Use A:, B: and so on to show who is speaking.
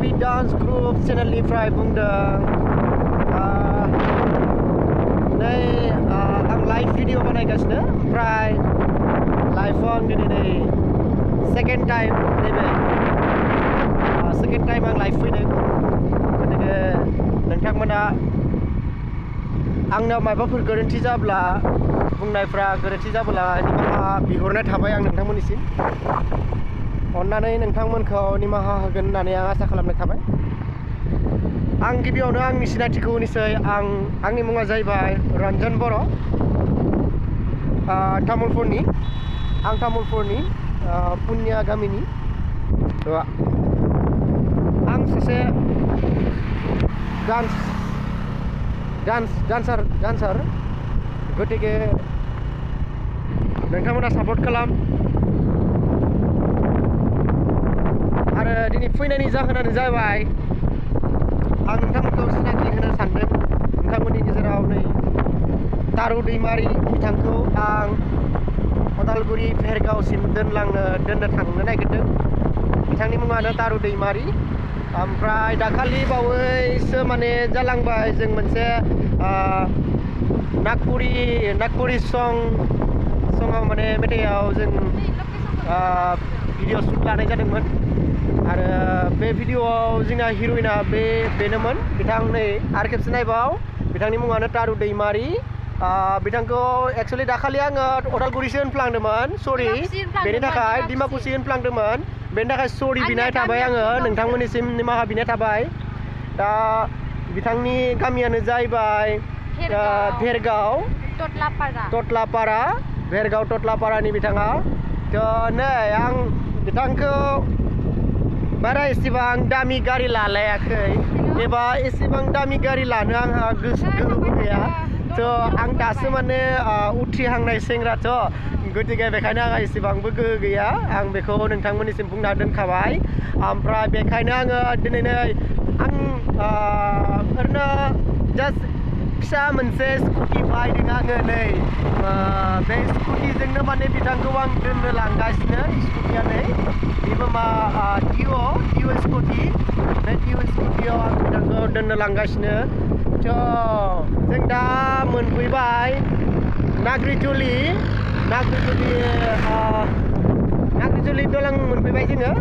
A: S.R.B Dance Group channelनिफ्राय बुंदों नै आं लाइव भिडिअ बानायगासिनो ओमफ्राय लाइभआव आं दिनै सेकेन्ड टाइम नैबे सेकेन्ड टाइम आं लाइभ फैदों गतिके नोंथांमोना आंनाव माबाफोर गोरोन्थि जाब्ला बुंनायफ्रा गोरोन्थि जाब्ला निमाहा बिहरनाय थाबाय आं नोंथांमोननिसिम अन्नानै नोंथांमोनखौ निमाहा होगोन होननानै आं आसा खालामनाय थाबाय आं गिबियावनो आंनि सिनायथिखौ होनोसै आंनि मुङा जाहैबाय रन्जन बर' तामुलपुरनि आं तामुलपुरनि पुन्या गामिनि आं सासे डान्सार गतिके नोंथांमोना सापर्ट खालाम आरो दिनै फैनायनि जाहोनानो जाबाय आं नोंथांमोनखौ सिनायथि होनो सानदों नोंथांमोननि गेजेराव नै तारु दैमारि बिथांखौ आं अदालगुरि भेरगावसिम दोननो थांनो नागिरदों बिथांनि मुङानो तारु दैमारि ओमफ्राय दाखालि बावैसो माने जालांबाय जों मोनसे नागपुरी सङाव माने मेथाइआव जों भिडिअ शुट लानाय जादोंमोन आरो बे भिडिअआव जोंना हिर'इना बेनोमोन बिथां नै आरो खेबसे नायबाव बिथांनि मुङानो तारु दैमारि बिथांखौ एक्चुअली दाखालि आङो अदालगुरिसो होनफ्लांदोंमोन सरि बेनि थाखाय डिमाकुसि होनफ्लांदोंमोन बेनि थाखाय सरि बिनाय थाबाय आङो नोंथांमोननिसिम निमाहा बिनाय थाबाय दा बिथांनि गामियानो जाहैबाय भेरगाव टटलापारानि बिथाङा थ' नै आं बिथांखौ बारा एसेबां दामि गारि लालायाखै एबा एसेबां दामि गारि लानो आंहा गोहोबो गैया थ' आं दासो माने उथ्रिहांनाय सेंग्राथ' गतिके बेखायनो आंहा एसेबांबो गोहो गैया आं बेखौ नोंथांमोननिसिम बुंना दोनखाबाय ओमफ्राय बेखायनो आङो दिनै आं ओरैनो जास्ट फिसा मोनसे स्कुटि बायदों आङो नै बे स्कुटिजोंनो माने बिथांखौ आं दोननो लांगासिनो स्कुटिया नै बेबो डिअ स्कुटि बे डिअ स्कुटियाव आं बिथांखौ दोननो लांगासिनो थ' जों दा मोनफैबाय नाग्रिजुलि दलां मोनफैबाय जोङो